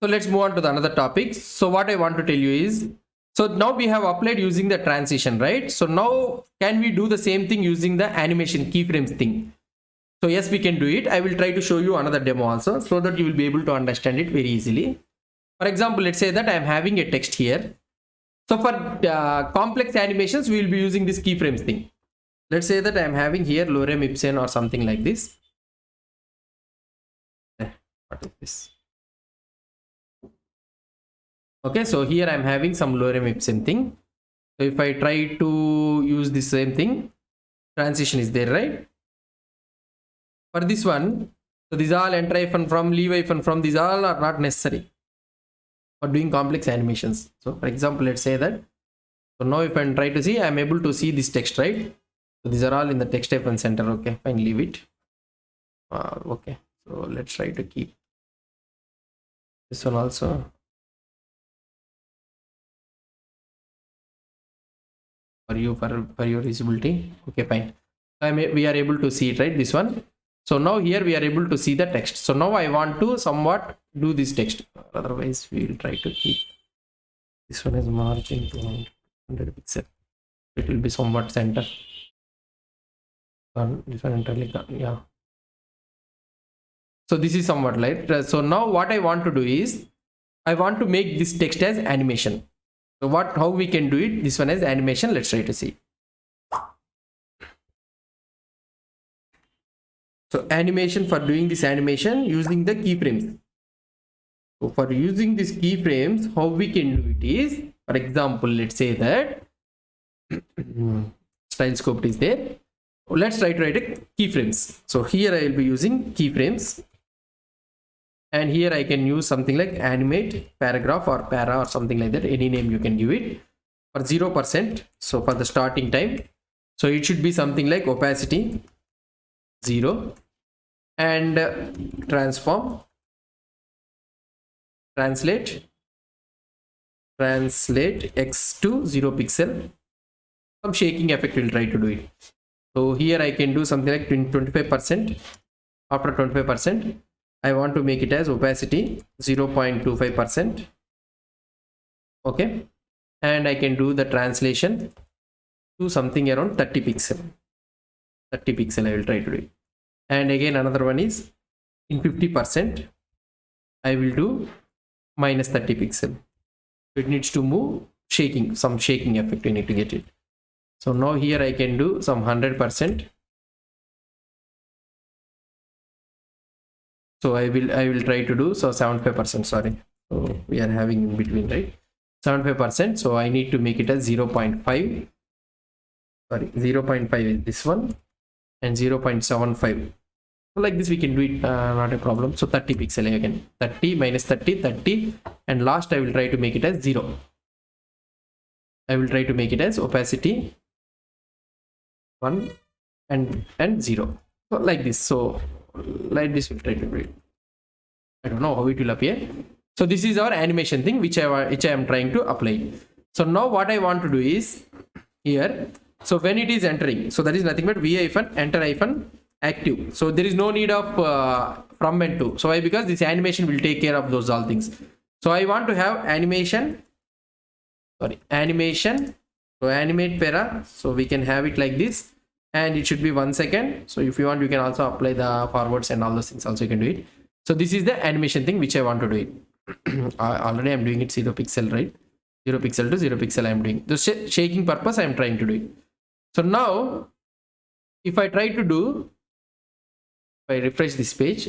So let's move on to the another topic. So what I want to tell you is, so now we have applied using the transition, right? So now can we do the same thing using the animation keyframes thing? So yes, we can do it. I will try to show you another demo also so that you will be able to understand it very easily. For example, let's say that I am having a text here. So for complex animations, we will be using this keyframes thing. Let's say that I am having here lorem ipsum or something like this. What is this? Okay, so here I'm having some lorem ipsum thing. So if I try to use the same thing, transition is there, right? For this one, so these all enter hyphen from, leave hyphen from, these all are not necessary for doing complex animations. So for example, let's say that, so now if I try to see, I'm able to see this text, right? So these are all in the text hyphen center. Okay, fine, leave it. Okay, so let's try to keep this one also. For your visibility. Okay, fine. We are able to see it, right? This one. So now here we are able to see the text. So now I want to somewhat do this text. Otherwise, we will try to keep this one as margin to 100 pixel. It will be somewhat center. This one entirely gone. Yeah. So this is somewhat light. So now what I want to do is, I want to make this text as animation. So how we can do it? This one is animation. Let's try to see. So animation, for doing this animation using the keyframes. So for using these keyframes, how we can do it is, for example, let's say that style scope is there. Let's try to write a keyframes. So here I will be using keyframes. And here I can use something like animate paragraph or para or something like that. Any name you can give it. For 0%. So for the starting time. So it should be something like opacity 0. And transform. Translate X to 0 pixel. Some shaking effect will try to do it. So here I can do something like 25%. After 25%. I want to make it as opacity 0.25%. Okay, and I can do the translation to something around 30 pixel. 30 pixel I will try to do it. And again another one is in 50%. I will do minus 30 pixel. It needs to move shaking, some shaking effect we need to get it. So now here I can do some 100%. So I will try to do, so 75%, sorry. So we are having in between, right? 75%. So I need to make it as 0.5. Sorry, 0.5 is this one and 0.75. So like this we can do it, not a problem. So 30 pixel again. 30 minus 30, 30. And last I will try to make it as 0. I will try to make it as opacity 1 and 0. So like this. So like this we'll try to do it. I don't know how it will appear. So this is our animation thing which I am trying to apply. So now what I want to do is here, so when it is entering, so that is nothing but v-enter active. So there is no need of from and to. So why? Because this animation will take care of those all things. So I want to have animation, animation, so animate para. So we can have it like this. And it should be 1 second. So if you want, you can also apply the forwards and all those things also, you can do it. So this is the animation thing which I want to do it. Already I'm doing it 0 pixel, right? 0 pixel to 0 pixel I'm doing. The shaking purpose I'm trying to do it. So now if I try to do, if I refresh this page,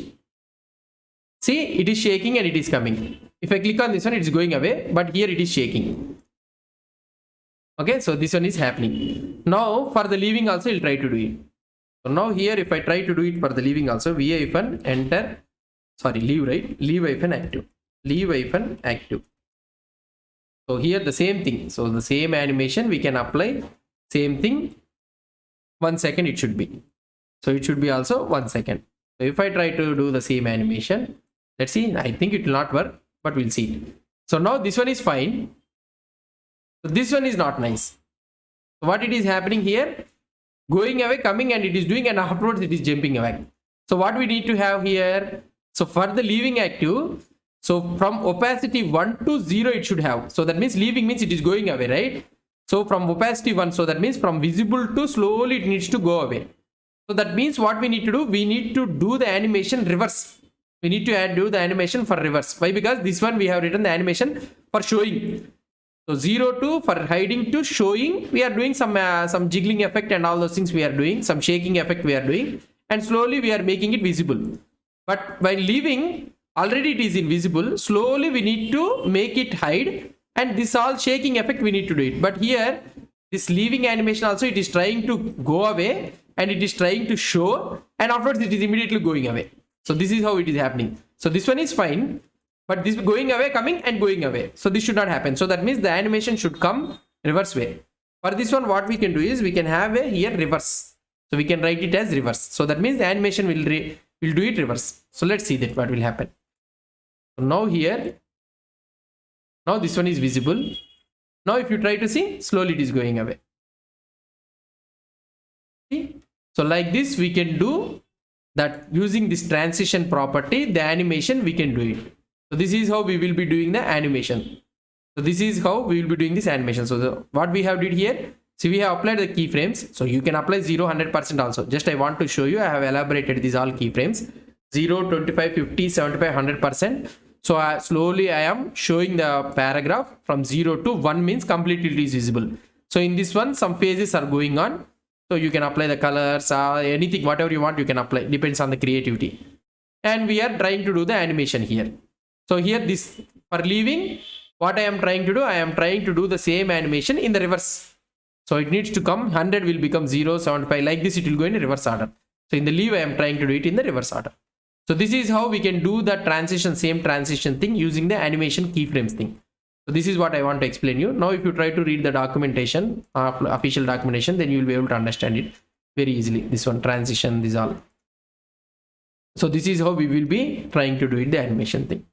see it is shaking and it is coming. If I click on this one, it is going away, but here it is shaking. Okay, so this one is happening. Now for the leaving also I'll try to do it. So now here if I try to do it for the leaving also, enter, sorry, leave, right? Leave-active. Leave-active. So here the same thing. So the same animation we can apply. Same thing. 1 second it should be. So it should be also 1 second. So if I try to do the same animation, let's see, I think it will not work, but we'll see. So now this one is fine. So this one is not nice. So what it is happening here, going away, coming, and it is doing, and afterwards it is jumping away. So what we need to have here, so for the leaving active, So from opacity 1 to 0 it should have. So that means leaving means it is going away, right? So from opacity 1, so that means from visible to slowly it needs to go away. So that means what we need to do, we need to do the animation reverse. We need to do the animation for reverse. Why? Because this one we have written the animation for showing. So 0 to for hiding to showing, we are doing some jiggling effect and all those things we are doing, some shaking effect we are doing, and slowly we are making it visible. But while leaving, already it is invisible. Slowly we need to make it hide, and this all shaking effect we need to do it. But here, this leaving animation also, it is trying to go away and it is trying to show, and afterwards it is immediately going away. So this is how it is happening. So this one is fine, but this going away, coming and going away. So this should not happen. So that means the animation should come reverse way. For this one, what we can do is we can have a here reverse. So we can write it as reverse. So that means the animation will do it reverse. So let's see that what will happen. So now here, now this one is visible. Now if you try to see, slowly it is going away. See? So like this we can do that using this transition property, the animation we can do it. So this is how we will be doing the animation. So this is how we will be doing this animation. So what we have did here, see we have applied the keyframes. So you can apply 0, 100% also. Just I want to show you, I have elaborated these all keyframes. 0, 25, 50, 75, 100%. So slowly I am showing the paragraph from 0 to 1 means completely it is visible. So in this one, some phases are going on. So you can apply the colors, anything, whatever you want, you can apply. Depends on the creativity. And we are trying to do the animation here. So here this for leaving, what I am trying to do, I am trying to do the same animation in the reverse. So it needs to come 100 will become 0, 75 like this. It will go in reverse order. So in the leave, I am trying to do it in the reverse order. So this is how we can do the transition, same transition thing using the animation keyframes thing. So this is what I want to explain you. Now if you try to read the documentation, official documentation, then you will be able to understand it very easily. This one, transition, this all. So this is how we will be trying to do it, the animation thing.